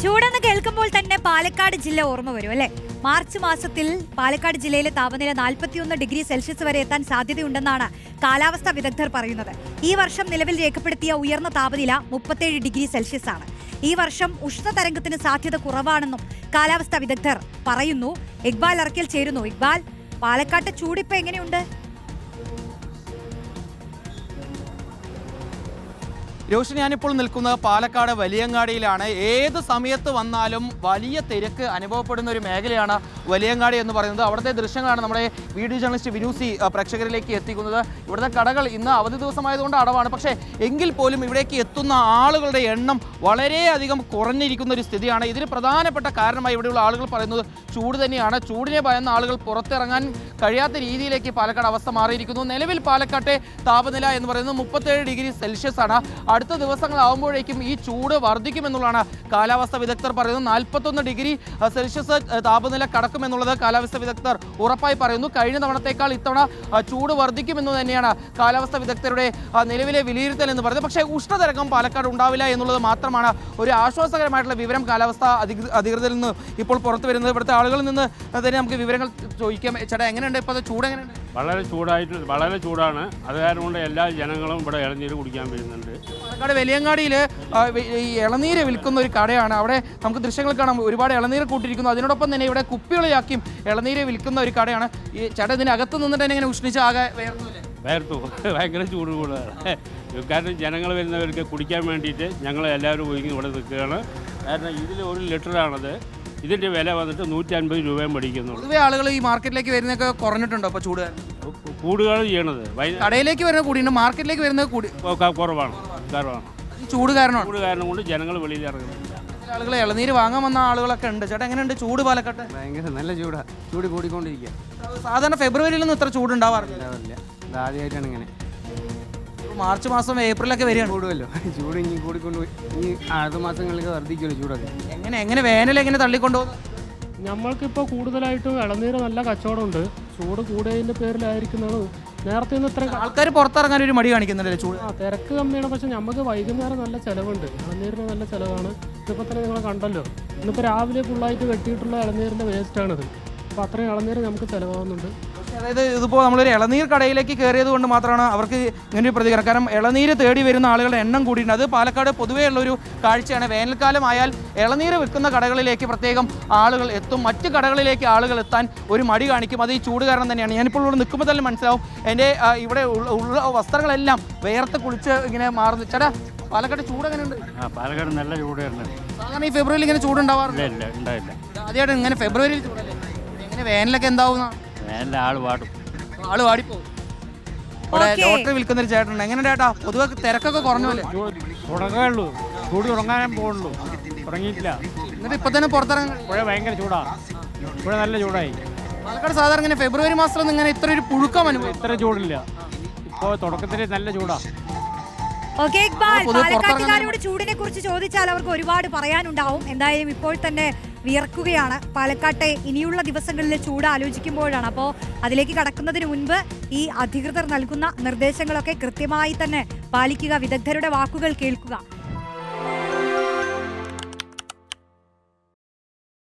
ചൂടെന്ന് കേൾക്കുമ്പോൾ തന്നെ പാലക്കാട് ജില്ല ഓർമ്മ വരും അല്ലേ? മാർച്ച് മാസത്തിൽ പാലക്കാട് ജില്ലയിലെ താപനില 41 ഡിഗ്രി സെൽഷ്യസ് വരെ എത്താൻ സാധ്യതയുണ്ടെന്നാണ് കാലാവസ്ഥാ വിദഗ്ധർ പറയുന്നത്. ഈ വർഷം നിലവിൽ രേഖപ്പെടുത്തിയ ഉയർന്ന താപനില 37 ഡിഗ്രി സെൽഷ്യസ് ആണ്. ഈ വർഷം ഉഷ്ണതരംഗത്തിന് സാധ്യത കുറവാണെന്നും കാലാവസ്ഥാ വിദഗ്ധർ പറയുന്നു. ഇക്ബാൽ അറക്കൽ ചേരുന്നു. ഇക്ബാൽ, പാലക്കാട്ടെ ചൂടിപ്പോ എങ്ങനെയുണ്ട്? രോഷിനി, ഞാനിപ്പോൾ നിൽക്കുന്നത് പാലക്കാട് വലിയങ്ങാടിയിലാണ്. ഏത് സമയത്ത് വന്നാലും വലിയ തിരക്ക് അനുഭവപ്പെടുന്ന ഒരു മേഖലയാണ് വലിയങ്ങാടി എന്ന് പറയുന്നത്. അവിടുത്തെ ദൃശ്യങ്ങളാണ് നമ്മുടെ വീഡിയോ ജേർണലിസ്റ്റ് വിനൂസി പ്രേക്ഷകരിലേക്ക് എത്തിക്കുന്നത്. ഇവിടുത്തെ കടകൾ ഇന്ന് അവധി ദിവസമായതുകൊണ്ട് അടവാണ്. പക്ഷേ എങ്കിൽ പോലും ഇവിടേക്ക് എത്തുന്ന ആളുകളുടെ എണ്ണം വളരെയധികം കുറഞ്ഞിരിക്കുന്ന ഒരു സ്ഥിതിയാണ്. ഇതിന് പ്രധാനപ്പെട്ട കാരണമായി ഇവിടെയുള്ള ആളുകൾ പറയുന്നത് ചൂട് തന്നെയാണ്. ചൂടിനെ ഭയന്ന ആളുകൾ പുറത്തിറങ്ങാൻ കഴിയാത്ത രീതിയിലേക്ക് പാലക്കാട് അവസ്ഥ മാറിയിരിക്കുന്നു. നിലവിൽ പാലക്കാട്ടെ താപനില എന്ന് പറയുന്നത് 37 ഡിഗ്രി സെൽഷ്യസ് ആണ്. അടുത്ത ദിവസങ്ങളാവുമ്പോഴേക്കും ഈ ചൂട് വർദ്ധിക്കുമെന്നുള്ളതാണ് കാലാവസ്ഥാ വിദഗ്ധർ പറയുന്നത്. 41 ഡിഗ്രി സെൽഷ്യസ് താപനില കടക്കുമെന്നുള്ളത് കാലാവസ്ഥാ വിദഗ്ധർ ഉറപ്പായി പറയുന്നു. കഴിഞ്ഞ തവണത്തേക്കാൾ ഇത്തവണ ചൂട് വർദ്ധിക്കുമെന്ന് തന്നെയാണ് കാലാവസ്ഥാ വിദഗ്ധരുടെ നിലവിലെ വിലയിരുത്തൽ എന്ന് പറയുന്നത്. പക്ഷേ ഉഷ്ണതരംഗം പാലക്കാട് ഉണ്ടാവില്ല എന്നുള്ളത് മാത്രമാണ് ഒരു ആശ്വാസകരമായിട്ടുള്ള വിവരം കാലാവസ്ഥാ അധികൃതരിൽ നിന്ന് ഇപ്പോൾ പുറത്തു വരുന്നത്. ഇവിടുത്തെ ആളുകളിൽ നിന്ന് തന്നെ നമുക്ക് വിവരങ്ങൾ ചോദിക്കാം. ചേട്ടാ, എങ്ങനെയുണ്ട് ഇപ്പോൾ ചൂട്? എങ്ങനെയുണ്ട്? വളരെ ചൂടാണ്. അത് കാരണം കൊണ്ട് എല്ലാ ജനങ്ങളും ഇവിടെ ഇളനീര് കുടിക്കാൻ വരുന്നുണ്ട്. പാലക്കാട് വലിയങ്ങാടിയിൽ ഈ ഇളനീര് വിൽക്കുന്ന ഒരു കടയാണ്. അവിടെ നമുക്ക് ദൃശ്യങ്ങൾ കാണാം. ഒരുപാട് ഇളനീര് കൂട്ടിയിരിക്കുന്നു. അതിനോടൊപ്പം തന്നെ ഇവിടെ കുപ്പികളാക്കിയും ഇളനീര് വിൽക്കുന്ന ഒരു കടയാണ്. ഈ ചേട്ടാ, ഇതിനകത്ത് നിന്നിട്ട് തന്നെ ഇങ്ങനെ ഉഷ്ണിച്ച് ആകെ വേർത്തു ഭയങ്കര ചൂട് കൂടുതലാണ്. കാരണം ജനങ്ങൾ വരുന്നവർക്ക് കുടിക്കാൻ വേണ്ടിയിട്ട് ഞങ്ങൾ എല്ലാവരും ഒഴുകി ഇവിടെ നിൽക്കുകയാണ്. കാരണം ഇതിൽ 1 ലിറ്ററാണത്. ഇതിൻ്റെ വില വന്നിട്ട് 150 രൂപയും മേടിക്കുന്നുള്ളൂ. പൊതുവെ ആളുകൾ ഈ മാർക്കറ്റിലേക്ക് വരുന്നതൊക്കെ കുറഞ്ഞിട്ടുണ്ടോ? അപ്പോൾ ചൂട് കൂടുകയാണ് ചെയ്യണത്. കടയിലേക്ക് വരുന്നത് കൂടിയുണ്ട്, മാർക്കറ്റിലേക്ക് വരുന്നത് കൂടി കുറവാണ്. ഈ ചൂട് കാരണം കൊണ്ട് ജനങ്ങൾ വെളിയിൽ ഇറങ്ങുന്നില്ല. ആളുകൾ ഇളനീര് വാങ്ങാൻ വന്ന ആളുകളൊക്കെ ഉണ്ട്. ചേട്ടാ, എങ്ങനെയുണ്ട് ചൂട് പാലക്കാട്ടെ? ഭയങ്കര നല്ല ചൂടാ. ചൂട് കൂടിക്കൊണ്ടിരിക്കുക. സാധാരണ ഫെബ്രുവരിയിലൊന്നും ഇത്ര ചൂട് ഉണ്ടാവാറില്ല. ആദ്യമായിട്ടാണ് ഇങ്ങനെ. മാർച്ച് മാസം ഏപ്രിലൊക്കെ വരികയാണ്. കൂടുമല്ലോ ചൂട്. ഇനി കൂടിക്കൊണ്ട് ഈ അടുത്ത മാസങ്ങളിലൊക്കെ വർദ്ധിക്കുമല്ലോ ചൂടൊക്കെ. എങ്ങനെ വേനൽ എങ്ങനെ തള്ളിക്കൊണ്ടുപോകുന്നു? നമ്മൾക്കിപ്പോൾ കൂടുതലായിട്ടും ഇളനീര് നല്ല കച്ചവടമുണ്ട്. ചൂട് കൂടിയതിൻ്റെ പേരിലായിരിക്കുന്നത്. നേരത്തെ നിന്ന് ഇത്ര ആൾക്കാർ പുറത്തിറങ്ങാൻ ഒരു മടി കാണിക്കുന്നുണ്ടല്ലേ? ചൂട് തിരക്ക് കമ്മിയാണ്. പക്ഷെ നമുക്ക് വൈകുന്നേരം നല്ല ചിലവുണ്ട്. ഇളനീരിന് നല്ല ചിലവാണ്. ഇതിപ്പോൾ തന്നെ നിങ്ങൾ കണ്ടല്ലോ, ഇന്നിപ്പോൾ രാവിലെ ഫുള്ളായിട്ട് വെട്ടിയിട്ടുള്ള ഇളനീരിൻ്റെ വേസ്റ്റാണിത്. അപ്പോൾ അത്രയും ഇളനീര് നമുക്ക് ചിലവാകുന്നുണ്ട്. അതായത് ഇതിപ്പോൾ നമ്മളൊരു ഇളനീർ കടയിലേക്ക് കയറിയത് കൊണ്ട് മാത്രമാണ് അവർക്ക് ഇങ്ങനൊരു പ്രതികരണം. കാരണം ഇളനീര് തേടി വരുന്ന ആളുകളുടെ എണ്ണം കൂടിയിട്ടുണ്ട്. അത് പാലക്കാട് പൊതുവേ ഉള്ളൊരു കാഴ്ചയാണ്. വേനൽക്കാലം ആയാൽ ഇളനീര് വിൽക്കുന്ന കടകളിലേക്ക് പ്രത്യേകം ആളുകൾ എത്തും. മറ്റ് കടകളിലേക്ക് ആളുകൾ എത്താൻ ഒരു മടി കാണിക്കും. അത് ഈ ചൂട് കാരണം തന്നെയാണ്. ഞാനിപ്പോൾ ഇവിടെ നിൽക്കുമ്പോൾ തന്നെ മനസ്സിലാവും. എൻ്റെ ഇവിടെ ഉള്ള വസ്ത്രങ്ങളെല്ലാം വേർത്ത് കുളിച്ച് ഇങ്ങനെ മാറുന്നു. ചേട്ടാ, പാലക്കാട് ചൂട് എങ്ങനെയുണ്ട്? പാലക്കാട് നല്ല ചൂടായിരുന്നു. സാധാരണ ഈ ഫെബ്രുവരിയിൽ ഇങ്ങനെ ചൂടുണ്ടാവാറില്ല. ഉണ്ടായില്ല. ആദ്യമായിട്ട് ഇങ്ങനെ ഫെബ്രുവരിയിൽ ചൂടല്ലേ? എങ്ങനെ വേനലൊക്കെ എന്താവുന്ന? ആള് വാടിപ്പോ. ഇവിടെ ലോട്ടറി വിൽക്കുന്ന ഒരു ചേട്ടനുണ്ട്. എങ്ങനെ ചേട്ടാ, പൊതുവെ തിരക്കൊക്കെ കുറഞ്ഞല്ലേ? തുടങ്ങേ ഉള്ളൂ. ചൂട് തുടങ്ങാനേ പോകുള്ളൂ. തുടങ്ങിയിട്ടില്ല. എന്നിട്ട് ഇപ്പൊ തന്നെ പുറത്തിറങ്ങാൻ ഇവിടെ ഭയങ്കര ചൂടാ. ഇവിടെ നല്ല ചൂടായി. പാലക്കാട് സാധാരണ ഇങ്ങനെ ഫെബ്രുവരി മാസത്തിലൊന്നും ഇങ്ങനെ ഇത്ര ഒരു പുഴുക്കം അനുഭവം. ഇത്ര ചൂടില്ല. ഇപ്പോൾ തുടക്കത്തിൽ നല്ല ചൂടാ. ഓക്കെ ഇക്ബാൽ, പാലക്കാട്ടുകാരോട് ചൂടിനെ കുറിച്ച് ചോദിച്ചാൽ അവർക്ക് ഒരുപാട് പറയാനുണ്ടാവും. എന്തായാലും ഇപ്പോൾ തന്നെ വിയർക്കുകയാണ്. പാലക്കാട്ടെ ഇനിയുള്ള ദിവസങ്ങളിലെ ചൂട് ആലോചിക്കുമ്പോഴാണ്. അപ്പോൾ അതിലേക്ക് കടക്കുന്നതിന് മുൻപ് ഈ അധികൃതർ നൽകുന്ന നിർദ്ദേശങ്ങളൊക്കെ കൃത്യമായി തന്നെ പാലിക്കുക, വിദഗ്ധരുടെ വാക്കുകൾ കേൾക്കുക.